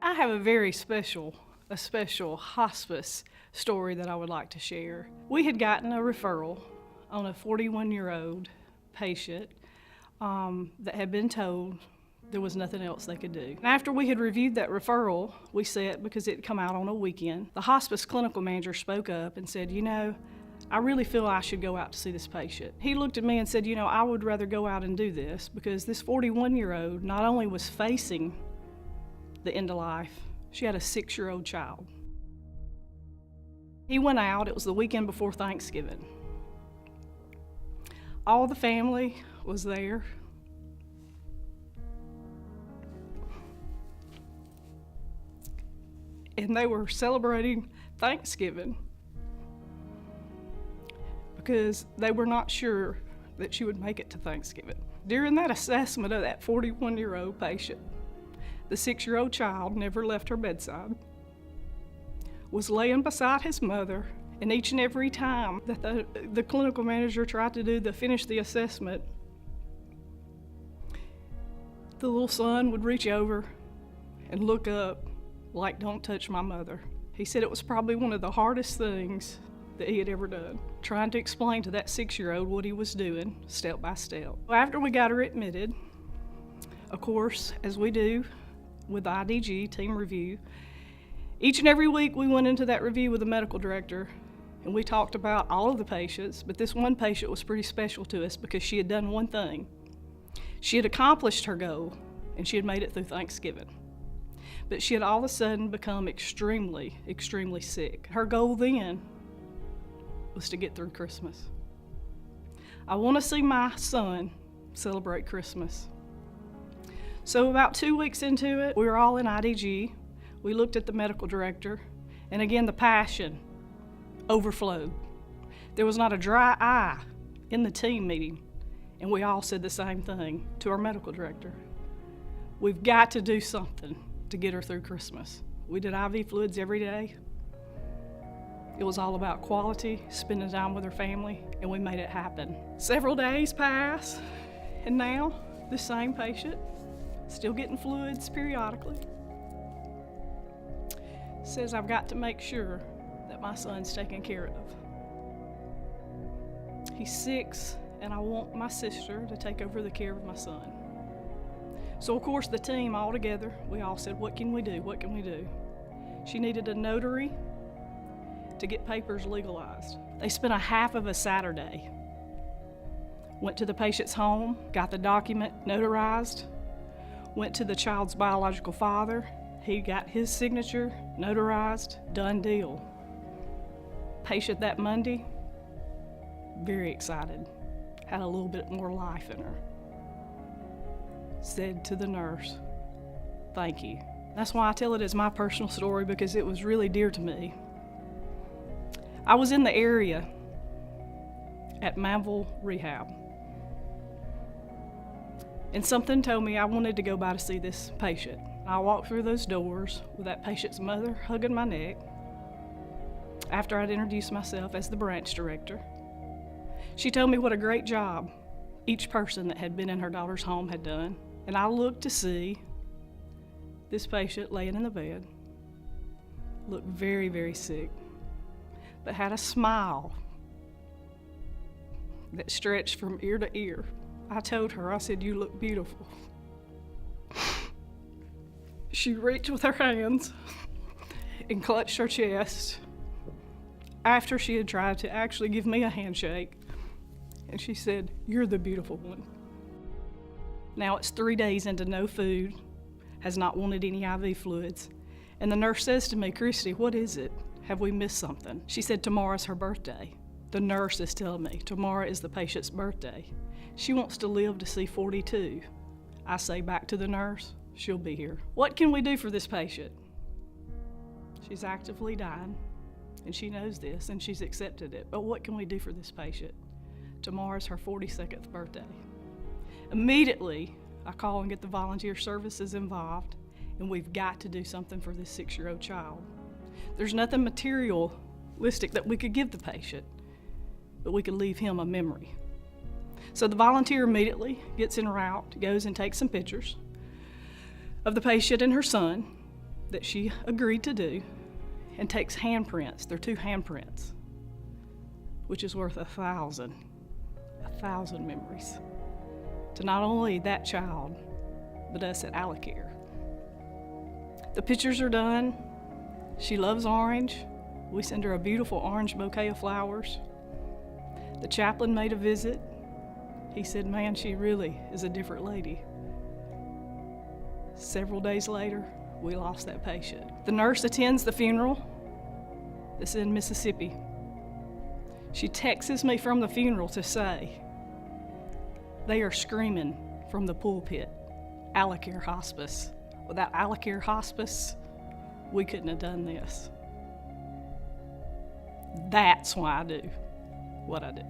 I have a very special hospice story that I would like to share. We had gotten a referral on a 41-year-old patient that had been told there was nothing else they could do. And after we had reviewed that referral, we said, because it had come out on a weekend, the hospice clinical manager spoke up and said, I really feel I should go out to see this patient. He looked at me and said, I would rather go out and do this because this 41-year-old not only was facing the end of life, she had a 6-year-old child. He went out, it was the weekend before Thanksgiving. All the family was there. And they were celebrating Thanksgiving because they were not sure that she would make it to Thanksgiving. During that assessment of that 41-year-old patient, the 6-year-old child never left her bedside, was laying beside his mother, and each and every time that the clinical manager tried to finish the assessment, the little son would reach over and look up like, "Don't touch my mother." He said it was probably one of the hardest things that he had ever done, trying to explain to that 6-year-old what he was doing step by step. After we got her admitted, of course, as we do with the IDG team review, each and every week we went into that review with the medical director and we talked about all of the patients, but this one patient was pretty special to us because she had done one thing. She had accomplished her goal and she had made it through Thanksgiving. But she had all of a sudden become extremely, extremely sick. Her goal then was to get through Christmas. I want to see my son celebrate Christmas. So about 2 weeks into it, we were all in IDG. We looked at the medical director, and again, the passion overflowed. There was not a dry eye in the team meeting, and we all said the same thing to our medical director. We've got to do something to get her through Christmas. We did IV fluids every day. It was all about quality, spending time with her family, and we made it happen. Several days passed, and now the same patient, still getting fluids periodically, says, "I've got to make sure that my son's taken care of. He's 6, and I want my sister to take over the care of my son." So of course the team all together, we all said, what can we do? What can we do? She needed a notary to get papers legalized. They spent a half of a Saturday, went to the patient's home, got the document notarized, went to the child's biological father. He got his signature notarized, done deal. Patient that Monday, very excited, had a little bit more life in her. Said to the nurse, "Thank you." That's why I tell it as my personal story, because it was really dear to me. I was in the area at Manville Rehab, and something told me I wanted to go by to see this patient. I walked through those doors with that patient's mother hugging my neck after I'd introduced myself as the branch director. She told me what a great job each person that had been in her daughter's home had done. And I looked to see this patient laying in the bed, looked very, very sick, but had a smile that stretched from ear to ear. I told her, I said, "You look beautiful." She reached with her hands and clutched her chest after she had tried to actually give me a handshake. And she said, "You're the beautiful one." Now it's 3 days into no food, has not wanted any IV fluids. And the nurse says to me, "Christy, what is it? Have we missed something?" She said, "Tomorrow's her birthday." The nurse is telling me, tomorrow is the patient's birthday. She wants to live to see 42. I say back to the nurse, she'll be here. What can we do for this patient? She's actively dying, and she knows this, and she's accepted it. But what can we do for this patient? Tomorrow's her 42nd birthday. Immediately, I call and get the volunteer services involved, and we've got to do something for this 6-year-old child. There's nothing materialistic that we could give the patient, but we could leave him a memory. So the volunteer immediately gets en route, goes and takes some pictures of the patient and her son. that she agreed to do and takes handprints. They're 2 handprints, which is worth 1,000 memories to not only that child, but us at Alacare. The pictures are done. She loves orange. We send her a beautiful orange bouquet of flowers. The chaplain made a visit. He said, man, she really is a different lady. Several days later, we lost that patient. The nurse attends the funeral. This is in Mississippi. She texts me from the funeral to say, they are screaming from the pulpit, Alacare Hospice. Without Alacare Hospice, we couldn't have done this. That's why I do what I do.